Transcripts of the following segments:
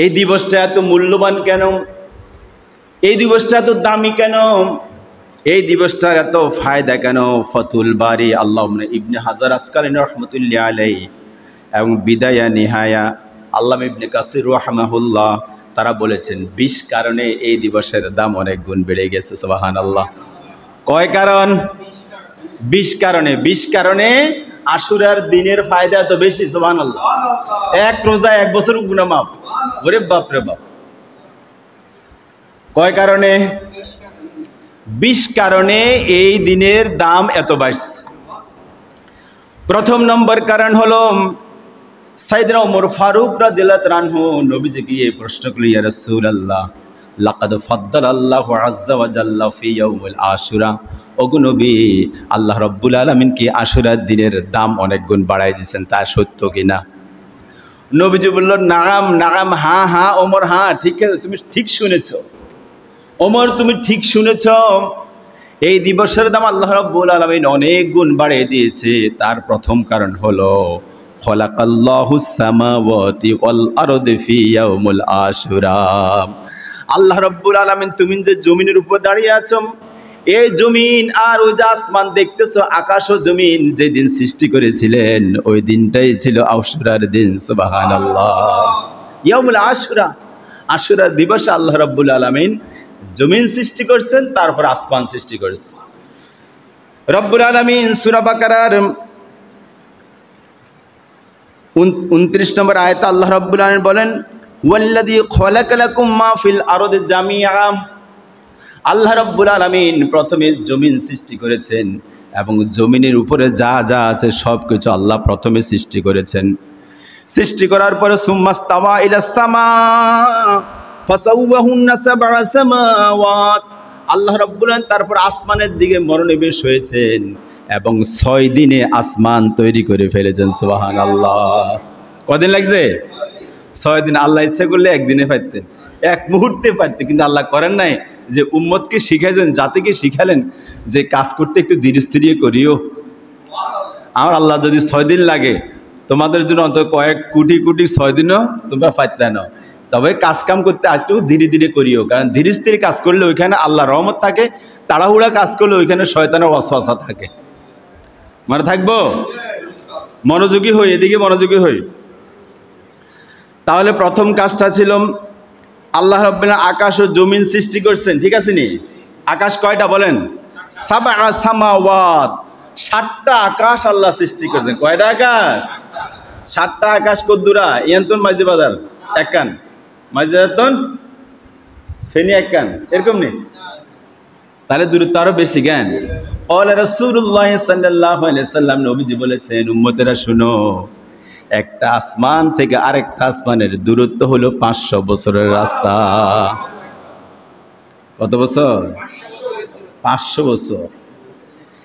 এই দিবসটা এত মূল্যবান কেন? এই দিবসটা এত দামি কেন? এই দিবসটার এত ফায়দা কেন? ফতুল বারি আল্লামা ইবনে হাজার আসকালানী রহমতুল্লাহ আলাইহি এবং বিদায়া নিহায়া আল্লামা ইবনে কাসির রাহমাহুল্লাহ তারা বলেছেন 20 কারণে এই দিবসের দাম অনেক গুণ বেড়ে গেছে। সুবহানাল্লাহ। কয় কারণ? 20 কারণে। 20 কারণে আশুরার দিনের ফায়দা এত বেশি। সুবহানাল্লাহ। এক রোজা 1 বছর গুনাহ মাফ। ওরে বাপ রে বাপ। কয় কারণে? 20 কারণে এই দিনের দাম এত বাড়ছে। প্রথম নম্বর কারণ হলো সাইয়েদনা ওমর ফারুক রাদিয়াল্লাহু তাআলা আনহু নবীজিকে এই প্রশ্ন করলেন, ইয়া রাসূলুল্লাহ লাকাদ ফাদ্দালাল্লাহু আযজা ওয়া জাল্লা ফি ইয়াউমিল আশুরা। ওগো নবী, আল্লাহ রাব্বুল আলামিন কি আশুরার দিনের দাম অনেক গুণ বাড়াই দিয়েছেন, তা সত্য কিনা? নবীজি বলল, নাম নাম, হ্যাঁ হ্যাঁ ওমর, হ্যাঁ ঠিক আছে, তুমি ঠিক শুনেছো ওমর, তুমি ঠিক শুনেছ। এই দিবসের দাম আল্লাহ রাব্বুল আলামিন অনেক গুণ বাড়িয়ে দিয়েছে। তার প্রথম কারণ হলো খলাকাল্লাহুস সামাওয়াতি ওয়াল আরদি ফি ইয়াউমিল আশুরা। আল্লাহ রাব্বুল আলামিন তুমি যে জমিনের উপর দাঁড়িয়ে আছো, এই জমিন আর ওই যে আসমান দেখতেছো, আকাশ ও জমিন যেদিন সৃষ্টি করেছিলেন ওই দিনটাই ছিল আশুরার দিন। সুবহানাল্লাহ। ইয়াউমুল আশুরা, আশুরার দিবসে আল্লাহ রাব্বুল আলামিন জমিন সৃষ্টি করছেন, তারপর আসমান সৃষ্টি করেছেন। রব্বুল আলামিন সূরা বাকারার 29 নম্বর আয়াতে আল্লাহ রাব্বুল আলামিন বলেন, ওয়াল্লাযী খালাকা লাকুম মা ফিল আরদি জামিআ। আল্লাহ রাব্বুল আলামিন প্রথমে জমিন সৃষ্টি করেছেন এবং জমিনের উপরে যা যা আছে সব কিছু আল্লাহ প্রথমে সৃষ্টি করেছেন। সৃষ্টি করার পরে সুম্মাস্তাওয়া ইলাস সামা ফাসাওয়াহুন্না সাবআ সামাওয়াত। আল্লাহ রাব্বুল আলামিন তারপর আসমানের দিকে মনোনিবেশ হয়েছেন এবং 6 দিনে আসমান তৈরি করে ফেলেছেন। সুবহানাল্লাহ। কদিন লাগছে? 6 দিন। আল্লাহ ইচ্ছা করলে একদিনে পারতেন, এক মুহূর্তে পারতেন, কিন্তু আল্লাহ করেন নাই। যে উম্মতকে শিখাইছেন, জাতিকে শিখালেন যে কাজ করতে একটু ধীরে স্থিরে করিও। আমার আল্লাহ যদি 6 দিন লাগে তোমাদের জন্য, অন্তত কয়েক কোটি কোটি 6 দিনও তোমরা পারতে না। তবে কাজ কাম করতে একটু ধীরে ধীরে করিও, কারণ ধীরে স্থিরে কাজ করলে ওইখানে আল্লাহর রহমত থাকে, তাড়াহুড়া কাজ করলে ওইখানে শয়তানের ওয়াসওয়াসা থাকে। মানে থাকবো মনোযোগী হই, এদিকে মনোযোগী হই। তাহলে প্রথম কাজটা ছিল আল্লাহ রাব্বুল আলামিন আকাশ ও জমিন সৃষ্টি করছেন, ঠিক আছে নি? আকাশ কয়টা বলেন? সাবআ সামাওয়াত, 7টা আকাশ আল্লাহ সৃষ্টি করেছেন। কয়টা আকাশ? 7টা আকাশ। কদ্দুরা? ইয়ান্তন মাঝি বাজার এক কান, মাঝি ইয়ান্তন ফেনি এক কান, এরকম নেই? তাহলে দূরত্ব আরো বেশি। জ্ঞান ওয়ালা রাসূলুল্লাহ সাল্লাল্লাহু আলাইহি সাল্লাম নবীজি বলেছেন, উম্মতেরা শুনো, একটা আসমান থেকে আরেকটা আসমানের দূরত্ব হলো 500 বছরের রাস্তা। কত বছর? 500 বছর।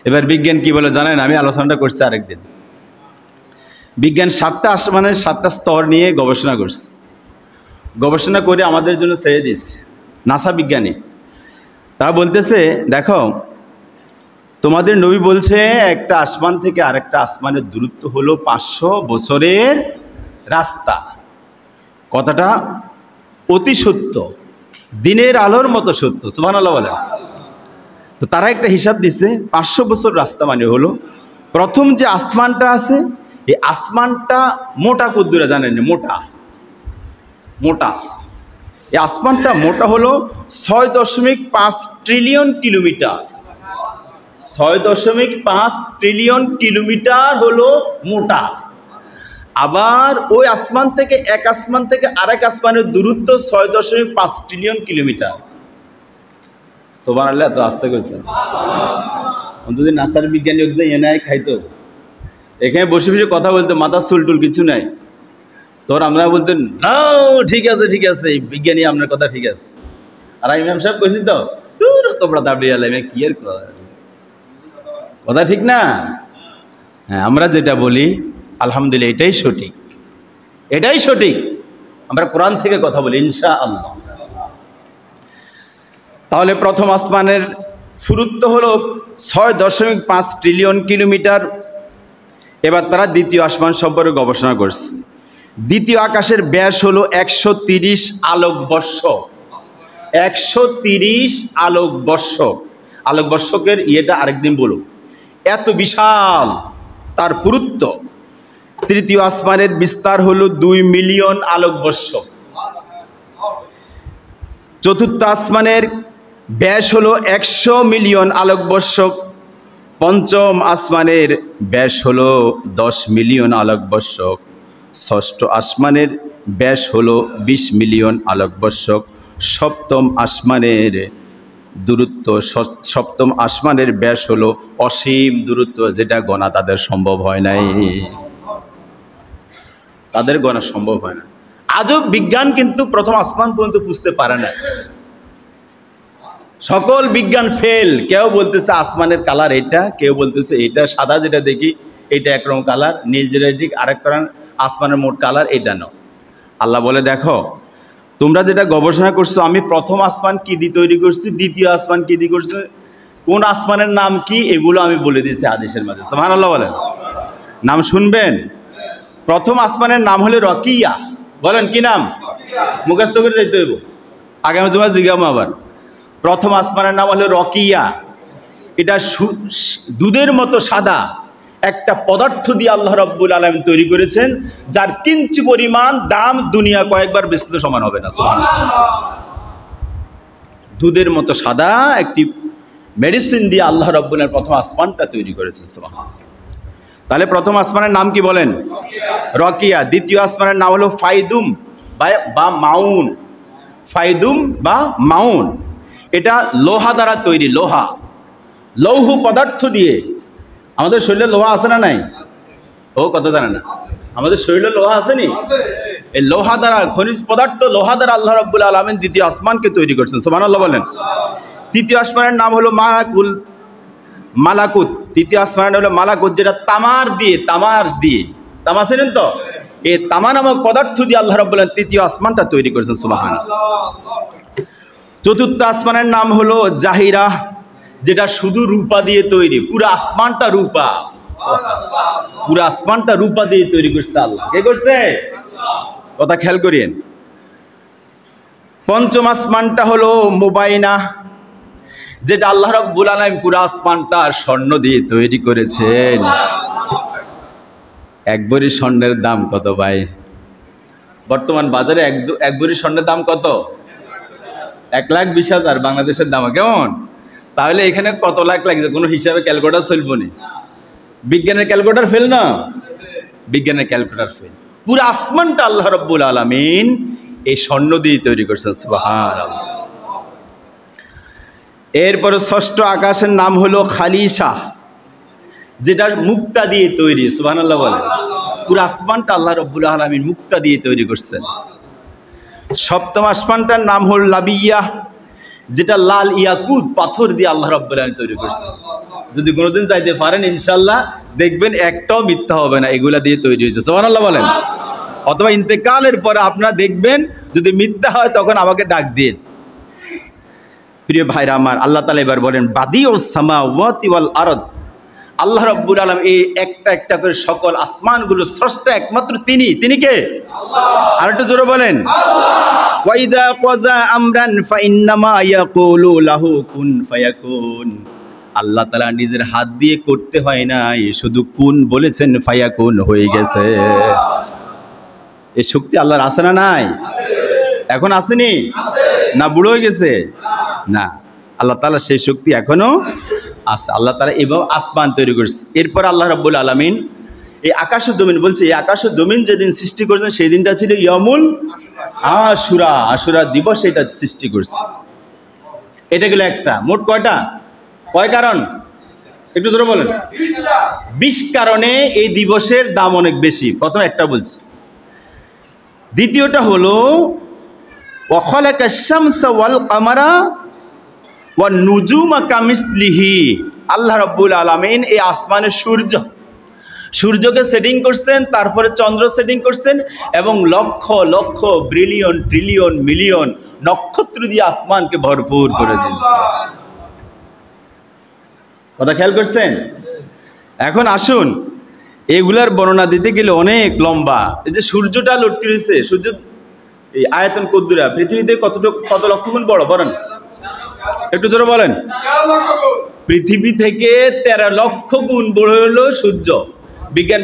এবার বিজ্ঞান কি বলে জানেন? আমি আলোচনাটা করছি আরেকদিন। বিজ্ঞান 7টা আসমানের 7টা স্তর নিয়ে গবেষণা করছে। গবেষণা করে আমাদের জন্য ছেড়ে দিচ্ছে নাসা বিজ্ঞানী। তারা বলতেছে, দেখো তোমাদের নবী বলছে একটা আসমান থেকে আরেকটা আসমানের দূরত্ব হলো 500 বছরের রাস্তা। কথাটা অতি সত্য, দিনের আলোর মতো সত্য। সুবহানাল্লাহ বলেন। তো তারা একটা হিসাব দিচ্ছে, 500 বছর রাস্তা মানে হলো প্রথম যে আসমানটা আছে, এই আসমানটা মোটা কদ্দুরা জানেন? মোটা মোটা এই আসমানটা মোটা হলো 6.5 ট্রিলিয়ন কিলোমিটার। 6.5 ট্রিলিয়ন কিলোমিটার হলো মোটা। আবার ওই আসমান থেকে এক আসমান থেকে আরেক আসমানের দূরত্ব 6.5 ট্রিলিয়ন কিলোমিটার। সুবহানাল্লাহ। তো আস্তে কইছে, যদি নাসার বিজ্ঞানী এনে খাইতো, এখানে বসে বসে কথা বলতে, মাথা চুলটুল কিছু নাই, তোর আমরা বলতেন না ঠিক আছে ঠিক আছে, বিজ্ঞানী আপনার কথা ঠিক আছে। আর ইমাম সাহেব কইছি তো তোমরা দাবড়িয়ে আলাম কি এর কথা ঠিক না? হ্যাঁ, আমরা যেটা বলি আলহামদুলিল্লাহ এটাই সঠিক, এটাই সঠিক। আমরা কোরআন থেকে কথা বলি ইনশাআল্লাহ। তাহলে প্রথম আসমানের পুরুত্ব হলো 6.5 ট্রিলিয়ন কিলোমিটার। এবার তারা দ্বিতীয় আসমান সম্পর্কে গবেষণা করছে। দ্বিতীয় আকাশের ব্যাস হলো 130 আলোকবর্ষ। 130 আলোকবর্ষ। আলোকবর্ষকের ইয়েটা আরেকদিন বলো, এত বিশাল তার পুরুত্ব। তৃতীয় আসমানের বিস্তার হলো 2 মিলিয়ন আলোকবর্ষ। চতুর্থ আসমানের ব্যাস হলো 100 মিলিয়ন আলোকবর্ষ। পঞ্চম আসমানের ব্যাস হলো 10 মিলিয়ন আলোকবর্ষ। ষষ্ঠ আসমানের ব্যাস হলো 20 মিলিয়ন আলোকবর্ষ। সপ্তম আসমানের দূরত্ব, সপ্তম আসমানের ব্যাস হলো অসীম দূরত্ব, যেটা গণা তাদের সম্ভব হয় নাই, তাদের গণা সম্ভব হয় না। আজও বিজ্ঞান কিন্তু প্রথম আসমান পর্যন্ত বুঝতে পারে না। সকল বিজ্ঞান ফেল। কেউ বলতেছে আসমানের কালার এটা, কেউ বলতেছে এটা সাদা যেটা দেখি এটা একরকম কালার, নীল যেটা ঠিক আরেক কারণ, আসমানের মোট কালার এটা নয়। আল্লাহ বলে দেখো তোমরা যেটা গবেষণা করছো, আমি প্রথম আসমান কি দিয়ে তৈরি করছি, দ্বিতীয় আসমান কি দিয়ে করছি, কোন আসমানের নাম কি, এগুলো আমি বলে দিয়েছি হাদিসের মাঝে। সুবহানাল্লাহ বলেন। নাম শুনবেন। প্রথম আসমানের নাম হলো রকিয়া। বলেন কি নাম? মুখস্থ করে যেতে হইব, আগামী জমা জিজ্ঞামা আবার। প্রথম আসমানের নাম হলো রকিয়া। এটা দুধের মতো সাদা একটা পদার্থ দিয়ে আল্লাহ রাব্বুল আলামিন তৈরি করেছেন, যার কিঞ্চি পরিমাণ দাম দুনিয়া কয়েকবার বেচলে সমান হবে না। দুধের মতো সাদা একটি মেডিসিন দিয়ে আল্লাহ রাব্বুল আলামিন প্রথম আসমানটা তৈরি করেছেন। সুবহানাল্লাহ। তাহলে প্রথম আসমানের নাম কি বলেন? রকিয়া। দ্বিতীয় আসমানের নাম হলো ফাইদুম বা মাউন। ফাইদুম বা মাউন, এটা লোহা দ্বারা তৈরি। লোহা, লৌহ পদার্থ দিয়ে। আমাদের শরীরে লোহা আছে না নাই? ও কত জানে না, আমাদের শরীরে লোহা আসেনি? এই লোহা দ্বারা, খনিজ পদার্থ লোহা দ্বারা আল্লাহ রাব্বুল আলামিন দ্বিতীয় আসমানকে তৈরি করছেন। সুবহানাল্লাহ বলেন। তৃতীয় আসমানের নাম হলো মালাকুত। তৃতীয় আসমানের নাম হলো মালাকুত, যেটা তামার দিয়ে, তামা ছিলেন তো, এই তামা নামক পদার্থ দিয়ে আল্লাহ রাব্বুল আলামিন তৃতীয় আসমানটা তৈরি করেছেন। সুবহানাল্লাহ। চতুর্থ আসমানের নাম হলো জাহিরা, যেটা শুধু রূপা দিয়ে তৈরি। পুরো আসমানটা রূপা, পুরো আসমানটা রূপা দিয়ে তৈরি করছে আল্লাহ। কে করছে? কথা খেয়াল করিয়েন। পঞ্চম আসমানটা হলো মুবাইনা, যেটা আল্লাহ রাব্বুল আলামিন পুরো আসমানটা স্বর্ণ দিয়ে তৈরি করেছেন। এক ভরি স্বর্ণের দাম কত ভাই? বর্তমান বাজারে এক ভরি স্বর্ণের দাম কত? 1,20,000 বাংলাদেশের দাম। কেমন? তাহলে এখানে কত লাখ লাগছে, কোনো হিসাবে ক্যালকুলেটর চলবো না। বিজ্ঞানের ক্যালকুলেটর ফেল না, বিজ্ঞানের ক্যালকুলেটর ফেল। পুরো আসমানটা আল্লাহ রাব্বুল আলামিন এই স্বর্ণ দিয়ে তৈরি করছেন। সুবহানাল্লাহ। এরপরে ষষ্ঠ আকাশের নাম হলো খালিসা, যেটা মুক্তা দিয়ে তৈরি। সুবহানাল্লাহ বলেন। পুরো আসমানটা আল্লাহ রাব্বুল আলামিন মুক্তা দিয়ে তৈরি করছেন। সপ্তম আসমানটার নাম হল লাবিয়া, যেটা লাল ইয়াকুত পাথর দিয়ে আল্লাহ রাব্বুল আলামিন তৈরি করছে। যদি কোনোদিন যাইতে পারেন ইনশাআল্লাহ দেখবেন একটাও মিথ্যা হবে না, এগুলা দিয়ে তৈরি হয়েছে। সুবহানাল্লাহ বলেন। অথবা ইন্তেকালের পরে আপনারা দেখবেন যদি মিথ্যা হয় তখন আমাকে ডাক দিন। প্রিয় ভাইরা আমার, আল্লাহ তাআলা এবার বলেন বাদিউস সামাওয়াতি ওয়াল আরদ। আল্লাহ রাব্বুল আলামিন এই একটা একটা করে সকল আসমানগুলো স্রষ্টা একমাত্র তিনি। তিনি কে? আল্লাহ। আর একটু জোরে বলেন আল্লাহ। ওয়াইদা ক্বাজা আমরান ফাইন্নামা ইয়াকুলু লাহু কুন ফায়াকুন। আল্লাহ তাআলা নিজের হাত দিয়ে করতে হয় না, শুধু কুন বলেছেন, ফায়াকুন হয়ে গেছে। এই শক্তি আল্লাহর আছে না নাই? এখন আসেনি? না বুড়ো হয়ে গেছে? না, আল্লাহ তাআলা সেই শক্তি এখনো আছে। আল্লাহ তাআলা এভাবে আসমান তৈরি করছে। এরপর আল্লাহ রাব্বুল আলামিন এই আকাশ ও জমিন বলছে, এই আকাশ ও জমিন যেদিন সৃষ্টি করেছেন সেই দিনটা ছিল ইয়ামুল আশুরা। আশুরা দিবস এটা সৃষ্টি করছে। এটা গেল একটা। মোট কয়টা? কয় কারণ? একটু জোরে বলেন। 20 কারণে এই দিবসের দাম অনেক বেশি। প্রথম একটা বলছি। দ্বিতীয়টা হলো ওয়া খালাকাশ শামসা ওয়াল কামারা ওয়া নুজুমা কামিসলিহি। আল্লাহ রাব্বুল আলামিন এই আসমানের সূর্যকে সেটিং করছেন, তারপরে চন্দ্র সেটিং করছেন, এবং lakh lakh billion trillion million নক্ষত্র দিয়ে আসমানকে ভরপুর করে দিয়েছে। কথা খেয়াল করছেন? এখন আসুন এগুলার বর্ণনা দিতে গেলে অনেক লম্বা। এই যে সূর্যটা লটকে রয়েছে, সূর্য এই আয়তন কদ্দুরা পৃথিবীতে কত লক্ষ গুণ বড় বলেন, একটু জোরে বলেন। পৃথিবী থেকে 13 লক্ষ গুণ বড় হলো সূর্য।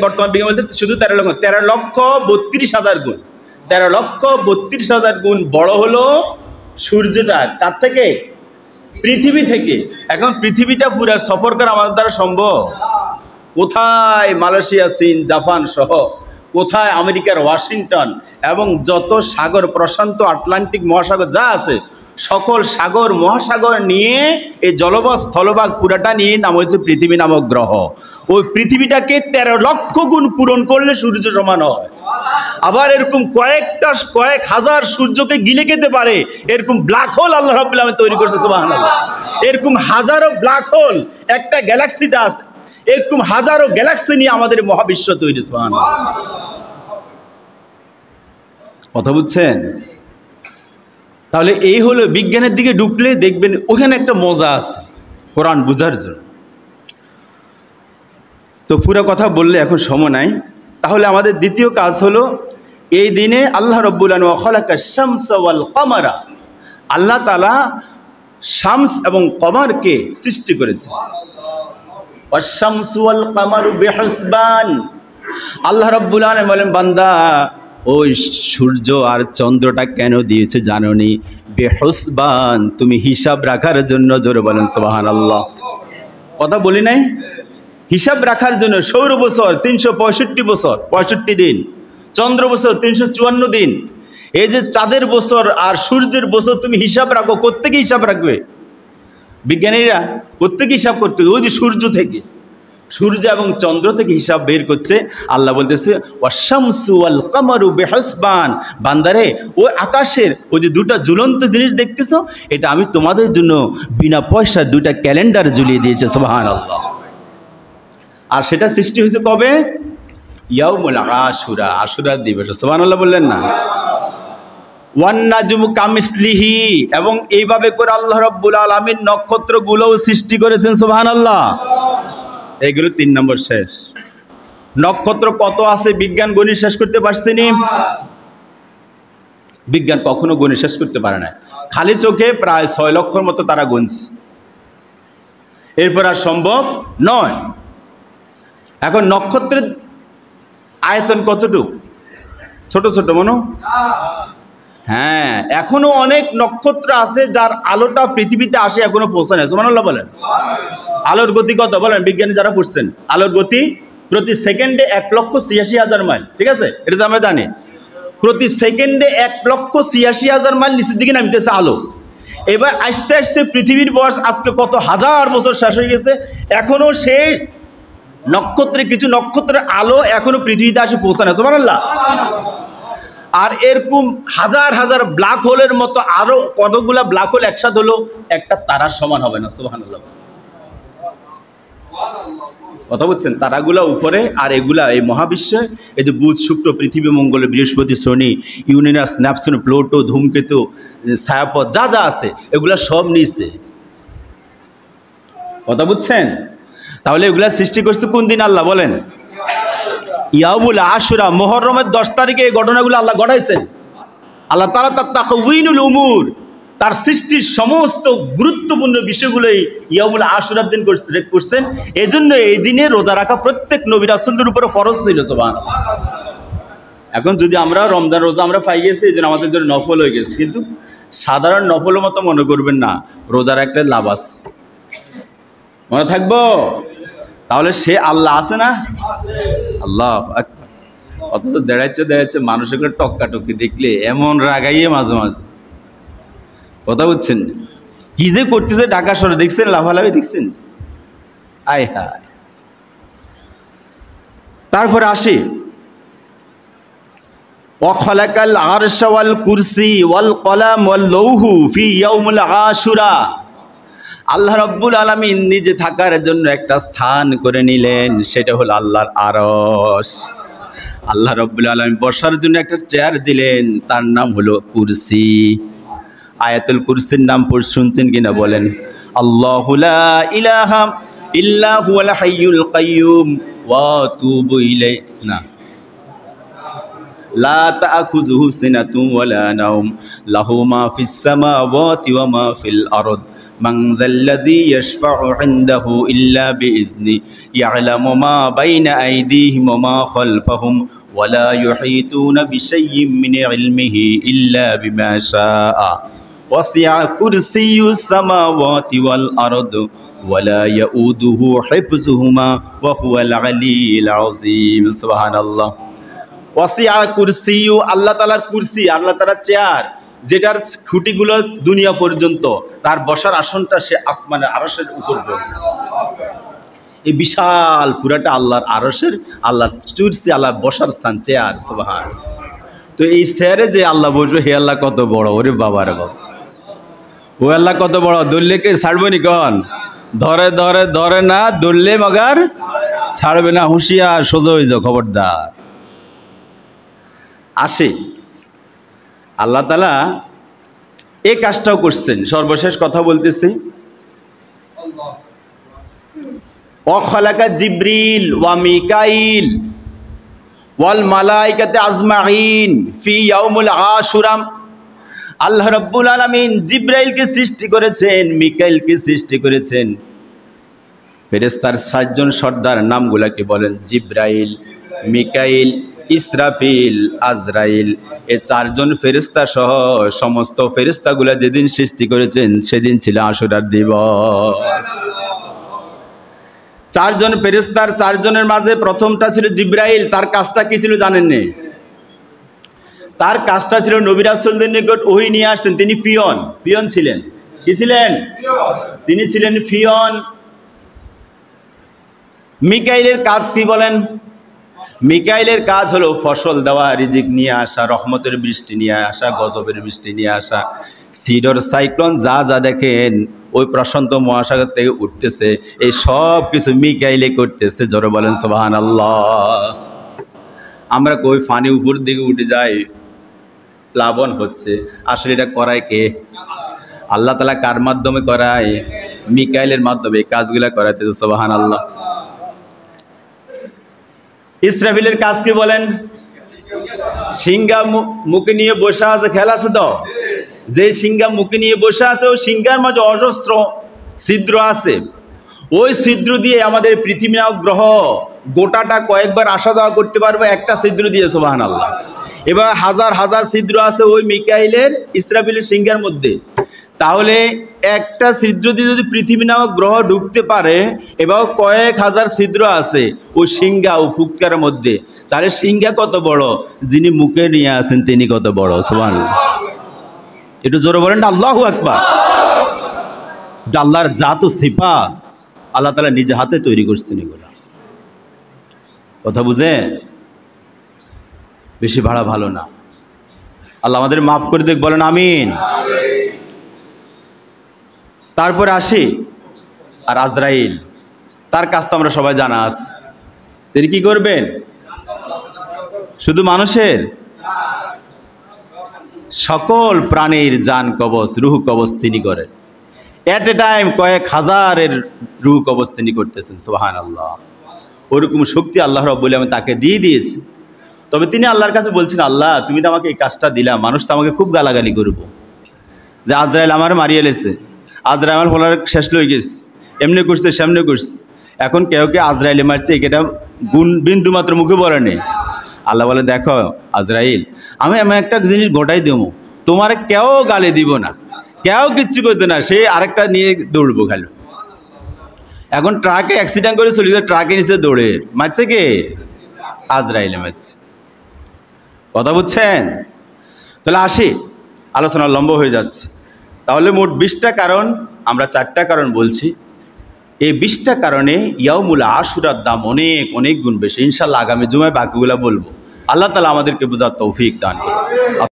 বর্তমান বিজ্ঞান বলতে শুধু 13 লক্ষ 32,000 গুণ, 13 লক্ষ 32,000 গুণ বড় হলো সূর্যটা। কার থেকে? পৃথিবী থেকে। এখন পৃথিবীটা পুরো সফর করা আমাদের দ্বারা সম্ভব? কোথায় মালয়েশিয়া, চীন, জাপান সহ, কোথায় আমেরিকার ওয়াশিংটন এবং যত সাগর, প্রশান্ত আটলান্টিক মহাসাগর যা আছে, সকল সাগর মহাসাগর নিয়ে এই জলভাগ স্থলভাগ পুরাটা নিয়ে নাম হয়েছে পৃথিবী নামক গ্রহ। ওই পৃথিবীটাকে 13 লক্ষ গুণ পূরণ করলে সূর্য সমান হয়। আবার এরকম কয়েক হাজার সূর্যকে গিলে খেতে পারে এরকম ব্ল্যাক হোল আল্লাহ রাব্বুল আলামিন তৈরি করছে, সুবহানাল্লাহ। এরকম হাজারো ব্ল্যাক হোল একটা গ্যালাক্সিতে আছে, এরকম হাজারো গ্যালাক্সি নিয়ে আমাদের মহাবিশ্ব তৈরি, সুবহানাল্লাহ। কথা বুঝছেন? তাহলে এই হলো বিজ্ঞানের দিকে ঢুকলে দেখবেন ওখানে একটা মজা আছে কোরআন বুঝার জন্য। তো পুরো কথা বললে এখন সময় নাই। তাহলে আমাদের দ্বিতীয় কাজ হলো এই দিনে আল্লাহ রাব্বুল আলামিন ওয়া খালাকাশ শামসা ওয়াল কমারা, আল্লাহ তাআলা শামস এবং কমারকে সৃষ্টি করেছে। ওয়াশ শামসু ওয়াল কমারু বিহুসবান, আল্লাহ রাব্বুল আলামিন বলেন বান্দা ওই সূর্য আর চন্দ্রটা কেন দিয়েছে জানোনি? বেহুসবান, তুমি হিসাব রাখার জন্য। জোরে বলেন সুবহানাল্লাহ। কথা বলি নাই? হিসাব রাখার জন্য। সৌর বছর 365 বছর 65 দিন, চন্দ্র বছর 354 দিন। এই যে চাঁদের বছর আর সূর্যের বছর তুমি হিসাব রাখো, কোত্থেকে হিসাব রাখবে? বিজ্ঞানীরা কোত্থেকে হিসাব করতে? ওই যে সূর্য থেকে, সূর্য এবং চন্দ্র থেকে হিসাব বের করছে। আল্লাহ বলতেছে ওয়াশ-শামসু ওয়াল কামারু বিহুসবান, বান্দারে ওই আকাশের ওই যে দুটা ঝুলন্ত জিনিস দেখতেছো, এটা আমি তোমাদের জন্য বিনা পয়সার দুটা ক্যালেন্ডার ঝুলিয়ে দিয়েছে, সুবহানাল্লাহ। আর সেটা সৃষ্টি হয়েছে কবে? ইয়াউমুল আশুরা, আশুরার দিবসে, সুবহানাল্লাহ বললেন না? ওয়ান নাজমু কামিসলিহি, এবং এইভাবে করে আল্লাহ রাব্বুল আলামিন নক্ষত্রগুলোও সৃষ্টি করেছেন, সুবহানাল্লাহ। এগুলো 3 নম্বর শেষ। নক্ষত্র কত আছে বিজ্ঞান গণিত শেষ করতে পারছে নি? বিজ্ঞান কখনো গণিত শেষ করতে পারে না। খালি চোখে প্রায় 6 লক্ষর মতো তারা গুনছে, এরপর আর সম্ভব নয়। এখন নক্ষত্রের আয়তন কতটুকু? ছোট ছোট মনো? হ্যাঁ, এখনো অনেক নক্ষত্র আছে যার আলোটা পৃথিবীতে আসে এখনো পৌঁছায় না, সুবহানাল্লাহ বলেন। আলোর গতি কত বলেন বিজ্ঞানী যারা পড়ছেন? আলোর গতি প্রতি সেকেন্ডে 1,86,000 মাইল, ঠিক আছে? এটা তো আমরা জানি। প্রতি সেকেন্ডে 1,86,000 মাইল নিচের দিকে নামতেছে আলো। এবার আস্তে আস্তে পৃথিবীর বয়স আজকে কত হাজার বছর শেষ হয়ে গেছে, এখনো সেই নক্ষত্রে কিছু নক্ষত্রের আলো এখনো পৃথিবীতে আসে পৌঁছায় না, সুবহানাল্লাহ। আর এরকম হাজার হাজার ব্ল্যাক হোলের মতো আরো কতগুলা ব্ল্যাক হোল একসাথে হলো একটা তারার সমান হবে না, সুবহানাল্লাহ। কথা বুঝছেন? তারাগুলা উপরে, আর এগুলা এই মহাবিশ্বে, এই যে বুধ, শুক্র, পৃথিবী, মঙ্গল, বৃহস্পতি, শনি, ইউরেনাস, নেপচুন, প্লুটো, ধূমকেতু, ছায়াপথ যা যা আছে এগুলা সব নিচে। কথা বুঝছেন? তাহলে এগুলা সৃষ্টি করছে কোন দিন আল্লাহ বলেন? ইয়াউমুল আশুরা, মুহররমের 10 তারিখে এই ঘটনাগুলো আল্লাহ ঘটাইছেন। আল্লাহ তাআলা তার তাকওয়িনুল উমুর, তার সৃষ্টির সমস্ত গুরুত্বপূর্ণ বিষয়গুলোই ইয়াউমুল আশুরার দিন করছেন। এজন্য এই দিনে রোজা রাখা প্রত্যেক নবী রাসূলদের উপরে ফরজ ছিল, সুবহানাল্লাহ। এখন যদি আমরা রমজান রোজা আমরা পাই গেছি, এই জন্য আমাদের জন্য নফল হয়ে গেছে, কিন্তু সাধারণ নফলের মতো মনে করবেন না, রোজা রাখলে লাভ আছে, মনে থাকবো। তাহলে সে আল্লাহ আছে না? আল্লাহ আকবার। অথচ দেড়াচ্ছে মানুষের টক্কাটক্কি দেখলে এমন রাগাইয়ে মাঝে মাঝে। কথা বুঝছেন? কি যে করতেছে ঢাকা শহরে, দেখছেন লাফালাফি দেখছেন? আয় হায়। তারপরে আসি ওয়াখালাকাল আরশা ওয়াল কুরসি ওয়াল কলাম ওয়াল লৌহু ফি ইয়াউমুল আশুরা। আল্লাহ রাব্বুল আলামিন নিজে থাকার জন্য একটা স্থান করে নিলেন, সেটা হলো আল্লাহর আরশ। আল্লাহ রাব্বুল আলামিন বসার জন্য একটা চেয়ার দিলেন, তার নাম হলো কুরসি। আয়াতুল কুরসির নাম শুনছেন কিনা বলেন? আল্লাহু লা ইলাহা ইল্লা হুয়াল হাইয়ুল কাইয়্যুম ওয়া আতুবু ইলাইহি না লা তা'খুযুহু সিনাতুন ওয়ালা নাওম লাহু মা ফিস সামাওয়াতি ওয়া মা ফিল আরদ মান যাল্লাযী ইয়াশফা'ু 'ইনদাহু ইল্লা বিইজনি ইয়া'লামু মা বাইনা আইদিহিম ওয়া মা খালফাহুম ওয়া লা ইউহীতুনা বিশাইইন মিন ইলমিহি ইল্লা বিমা শাআ ওয়াসি'a কুরসিয়্যুস সামাওয়াতি ওয়াল আরদ ওয়া লা ইয়াউদুহু হিফযুহুমা ওয়া হুয়াল আলিয়্যুল আযীম। সুবহানাল্লাহ। ওয়াসি'a কুরসিয়্যু, আল্লাহ তাআলার কুরসি, আল্লাহ তাআলার চেয়ার, যেটার খুঁটিগুলো দুনিয়া পর্যন্ত, তার বসার আসনটা সে আসমানের আরশের উপর পড়তেছে। এই বিশাল পুরাটা আল্লাহর আরশের, আল্লাহর কুরসি, আল্লাহর বসার স্থান, চেয়ার। সুবহান। তো এই চেয়ারে যে আল্লাহ বসবে, হে আল্লাহ কত বড়! ওরে বাবা রে বাবা, ও আল্লাহ কত বড়! ধরলে কে ছাড়বে নি? কন ধরে ধরে ধরে না, ধরলে মগার ছাড়বে না। হুঁশিয়ার, সোজা হয়ে যাও, খবরদার। আসে আল্লাহ তাআলা এই কাজটাও করছেন। সর্বশেষ কথা বলতেছি, ওয়া খালাকা জিবরিল ওয়া মিকাইল ওয়াল মালাইকাতে আজমাইন ফি ইয়াউমুল আশুরা। আল্লাহ রাব্বুল আলামিন জিবরাইলকে সৃষ্টি করেছেন, মিকাইলকে সৃষ্টি করেছেন। ফেরেশতার 7 জন সর্দার নামগুলাকে বলেন জিবরাইল, মিকাইল, ইসরাফিল, আজরাইল। এই 4 জন ফেরেশতা সহ সমস্ত ফেরেশতাগুলা যেদিন সৃষ্টি করেছেন সেদিন ছিল আশুরার দিবস। 4 জন ফেরেশতার 4 জনের মাঝে প্রথমটা ছিল জিবরাইল। তার কাজটা কি ছিল জানেন নি? তার কাজটা ছিল নবী রাসূলদের নিকট ওহী নিয়ে আসতেন। তিনি পিয়ন ছিলেন। কি ছিলেন? তিনি ছিলেন পিয়ন। মিকাইলের কাজ কি বলেন? মিকাইলের কাজ হলো ফসল দেওয়া, রিজিক নিয়ে আসা, রহমতের বৃষ্টি নিয়ে আসা, গজবের বৃষ্টি নিয়ে আসা। সিডর, সাইক্লোন যা যা দেখেন ওই প্রশান্ত মহাসাগর থেকে উঠতেছে, এই সব কিছু মিকাইলে করতেছে। জোরে বলেন সুবহানাল্লাহ। আমরা কই ফানি উপর দিকে উঠে যাই, প্লাবন হচ্ছে, আসলে এটা করায় কে? আল্লাহ তাআলা কার মাধ্যমে করায়? মিকাইলের মাধ্যমে কাজগুলা করাইতেছে। সুবহানাল্লাহ। ইসরাফিলের কাজ কি বলেন? সিংহা মুখে নিয়ে বসে আছে, খেয়াল আছে তো? যে সিংহা মুখে নিয়ে বসে আছে, ওই সিংহার মাঝে অজস্র ছিদ্র আছে। ওই ছিদ্র দিয়ে আমাদের পৃথিবী নামক গ্রহ গোটাটা কয়েকবার আসা যাওয়া করতে পারবে একটা ছিদ্র দিয়ে। সুবহানাল্লাহ। এবার হাজার হাজার ছিদ্র আছে ওই মিকাইলের, ইসরাফিলের সিংহার মধ্যে। তাহলে একটা ছিদ্র দিয়ে যদি পৃথিবী নামক গ্রহ ঢুকতে পারে, এবং কয়েক হাজার ছিদ্র আছে ওই সিংহা ও ফুৎকারের মধ্যে, তাহলে সিংহা কত বড়, যিনি মুখে নিয়ে আছেন তিনি কত বড়। সুবহানাল্লাহ। একটু জোরে বলেন আল্লাহু আকবার। এটা আল্লাহর জাত ও সিফাত, আল্লাহ তাআলা নিজে হাতে তৈরি করছেন এগুলো। কথা বুঝেন? বেশি ভাড়া ভালো না। আল্লাহ আমাদের মাফ করে দেখ, বলেন আমিন। তারপরে আসি আর আজরাইল, তার কাজ তো আমরা সবাই জানা আছে। তিনি কি করবেন? শুধু মানুষের, সকল প্রাণীর জান কবজ, রূহ কবজ তিনি করেন। এট এ টাইম কয়েক হাজারের রূহ কবজ তিনি করতেছেন। সুবহানাল্লাহ। ওরকম শক্তি আল্লাহ রাব্বুল আলামিন তাকে দিয়ে দিয়েছে। তবে তিনি আল্লাহর কাছে বলছেন, আল্লাহ তুমি তো আমাকে এই কাজটা দিলা, মানুষ তো আমাকে খুব গালাগালি করবো যে আজরাইল আমার মারিয়ে লেছে, আজরাইল আমার হলার শেষ লই গেছে, এমনি করছে সামনে করছে। এখন কেউ কে আজরাইলে মারছে, এটা বিন্দু মাত্র মুখে বলে নেই। আল্লাহ বলে, দেখো আজরাইল, আমি এমন একটা জিনিস গোটাই দেবো, তোমার কেউ গালি দিব না, কেউ কিচ্ছু করতো না, সে আরেকটা নিয়ে দৌড়বো খালি। এখন ট্রাকে অ্যাক্সিডেন্ট করে চলে যায়, ট্রাকে নিচে দৌড়ে মারছে কে? আজরাইলে মারছে। কথা বুঝছেন? তাহলে আসি, আলোচনা লম্বা হয়ে যাচ্ছে। তাহলে মোট 20টা কারণ, আমরা 4টা কারণ বলছি। এই 20টা কারণে ইয়াউমুল আশুরার দাম অনেক অনেক গুণ বেশি। ইনশাআল্লাহ আগামী জুমায় বাকিগুলা বলবো। আল্লাহ তাআলা আমাদেরকে বুঝার তৌফিক দান করুন।